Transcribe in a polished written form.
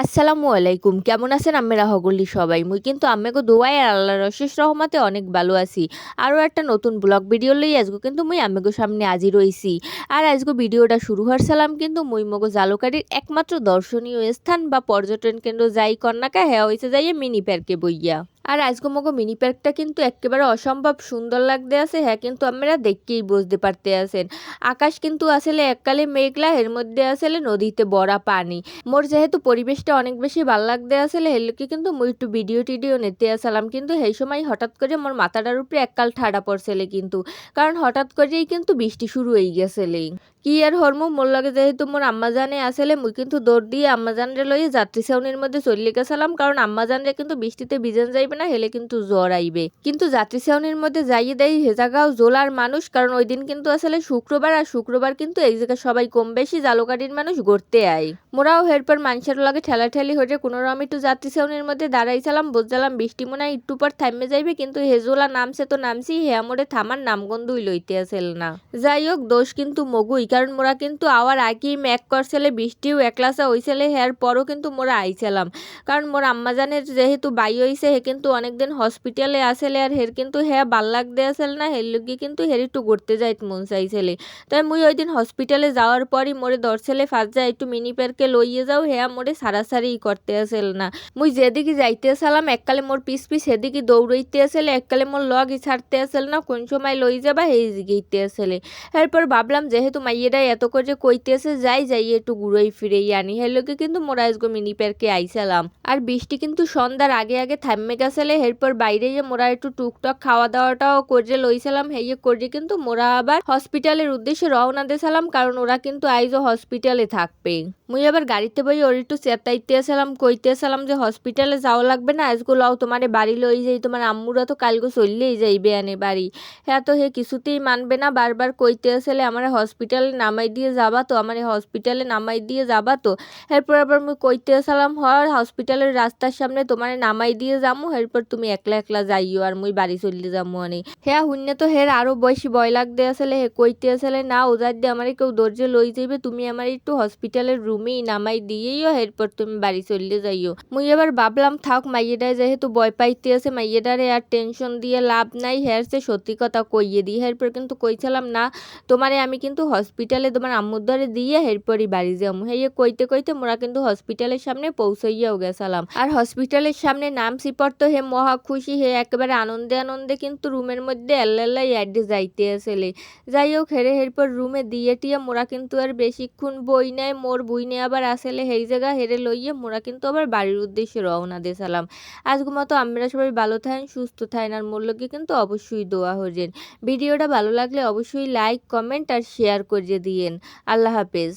আসসালামু আলাইকুম, কেমন আছেন আপনারা সকলে সবাই? মুই কিন্তু আম্মেগো দোয়ায় আর আল্লাহর অশেষ রহমতে অনেক ভালো আছি। আরও একটা নতুন ব্লগ ভিডিও লই আজকে কিন্তু মুই আম্মেগো সামনে হাজির হইছি। আর আজকে ভিডিওটা শুরু হওয়ার সালাম কিন্তু মুই মগো জালুকারির একমাত্র দর্শনীয় স্থান বা পর্যটন কেন্দ্র যাই কন্যাকা হ্যাঁ হইছে যাইয়ে মিনি পার্কে বইয়া। আর আজকে মগো মিনি পার্কটা কিন্তু একেবারে অসম্ভব সুন্দর লাগতে আছে, হ্যাঁ কিন্তু আপনারা দেখকেই বুঝতে পারতে আছেন। আকাশ কিন্তু আসলে এককালে মেঘলা, এর মধ্যে আসলে নদীতে ভরা পানি। মোর যেহেতু পরিবেশটা অনেক বেশি ভাল লাগতে আসলে হেলকে কিন্তু মুই একটু ভিডিও টিডিও নিতে আসলাম, কিন্তু সেই সময় হঠাৎ করে মোর মাথাটার উপরে এককাল ঠাডা পড়ছেলে কিন্তু, কারণ হঠাৎ করেই কিন্তু বৃষ্টি শুরু হয়ে গেছেলে। কি আর হরমু, মোর লগে যেহেতু মোর আম্মাজানে আসলে মুই কিন্তু দৌড় দিয়ে আম্মাজানরে লইয়ে যাত্রী ছাউনির মধ্যে চলে গেছিলাম, কারণ আম্মাজানরে কিন্তু বৃষ্টিতে ভিজেন যাইবে না, হেলে কিন্তু জ্বর আইবে। কিন্তু যাত্রী ছাউনির মধ্যে যাইয়ে দেয় হে জায়গাও জোলার মানুষ, কারণ ওই দিন কিন্তু আসলে শুক্রবার, আর শুক্রবার কিন্তু এই জায়গায় সবাই কম বেশি জালুকাঠির মানুষ ঘুরতে আয়। মোরাও এরপর মানুষের লগে ঠেলাঠেলি হয়ে কোনোরকম একটু যাত্রী ছাউনির মধ্যে দাঁড়াইছিলাম, বুঝলাম বৃষ্টি মনে হয় একটু পর থামে যাইবে, কিন্তু হেজোলা নামছে তো নামছি, হে মোড়ে থামার নামগন্ধই লইতে আসেল না। যাই হোক, দোষ কিন্তু মগুই, কারণ মোরা কিন্তু আওয়ার আগেই ম্যাক করছেলে, বৃষ্টিও একলাসা হইছেলে, হের পরও কিন্তু মোরা আইছিলাম। কারণ মোর আম্মাজানের যেহেতু বাই হইছে, হে কিন্তু অনেকদিন হসপিটালে আসেলে, আর হের কিন্তু হ্যাঁ ভাল লাগতে আসেল না, হের লগে কিন্তু হের একটু ঘুরতে যাইতে মন চাইছেলে। তাই মুই ওই দিন হসপিটালে যাওয়ার পরই মোরে ধরছেলে ফার্স্ট যা একটু মিনি পার্কে লইয়ে যাও, হ্যাঁ মোরে সারাসারি করতে আসেল না। মুই যেদিকে যাইতে আসলাম এককালে মোর পিছ পিছ সেদিকে দৌড়াইতে আসলে, এককালে মোর লগই ছাড়তে আসেল না, কোন সময় লই যাবা এই জিগাইতে আসলে। এরপর ভাবলাম যেহেতু মাইয়েরাই এত করে কইতেছে যাই যাই একটু ঘুরোই ফিরেই আনি, হের লগে কিন্তু মোরা আজগো মিনি পার্কে আইসালাম। আর বৃষ্টি কিন্তু সন্ধ্যার আগে আগে থামে গেছেলে, এরপর বাইরে গিয়ে মোরা একটু টুকটাক খাওয়া দাওয়াটাও করে লইছিলাম, হেয়ে করে কিন্তু মোরা আবার হসপিটালের উদ্দেশ্যে রওনা দিয়েছিলাম, কারণ ওরা কিন্তু আইজও হসপিটালে থাকবে। মুই আবার গাড়িতে বই ওর একটু চেতাইতে আসলাম, কইতে আসলাম যে হসপিটালে যাওয়া লাগবে না, আজগো লও তোমারে বাড়ি লই যাই, তোমার আম্মুরা তো কালগো চললেই যাইবে আনে বাড়ি। হ্যাঁ তো হে কিছুতেই মানবে না, বারবার কইতে আসলে আমার হসপিটালে নামাই দিয়ে যাবা তো, আমার হসপিটালে নামাই দিয়ে যাবা তো। এরপর আবার মুই কইতে আসলাম হসপিটালের রাস্তার সামনে তোমারে নামাই দিয়ে যামু, এরপর তুমি একলা একলা যাইও আর মুই বাড়ি চললে যামু আনে। হ্যাঁ হুন্নে তো হের আরো বেশি ভয় লাগতে আসলে, হে কইতে আসলে না ওজার দিয়ে আমার কেউ দরজে লই যাইবে, তুমি আমার একটু হসপিটালের রুমেই নামাই দিয়েইও, এরপর তুমি বাড়ি চললে যাইও। মুই এবার ভাবলাম থাক, মাইয়েটায় যেহেতু ভয় পাইতে আছে, মাইয়েটারে আর টেনশন দিয়ে লাভ নাই, হের সে সত্যি কথা কইয়ে দিই। এরপর কিন্তু কইছিলাম না তোমারে আমি কিন্তু হসপিটালে তোমার আম্মুর ধরে দিয়ে এরপরই বাড়ি যাবো। হেয়ে কইতে কইতে মোরা কিন্তু হসপিটালের সামনে পৌঁছাইয়াও গেছিলাম। আর হসপিটালের সামনে নামছি পর তো হে মহা খুশি, হে একেবারে আনন্দে আনন্দে কিন্তু রুমের মধ্যে এল্লাই অ্যাডে যাইতে আসলে। যাই হোক হেরে এরপর রুমে দিয়ে টিয়ে মোরা কিন্তু আর বেশিক্ষণ বই নেয়, মোর বই নেই আবার আসলে সেই জায়গা হেরে লইয়ে মোরা কিন্তু আবার বাড়ির উদ্দেশ্যে রওনা দিয়েছিলাম। আজকের মতো আমরা সবাই ভালো থাকেন, সুস্থ থাকেন, আর মোর লগে কিন্তু অবশ্যই দোয়া হরজেন। ভিডিওটা ভালো লাগলে অবশ্যই লাইক, কমেন্ট আর শেয়ার করে দিয়েন। আল্লাহ হাফেজ।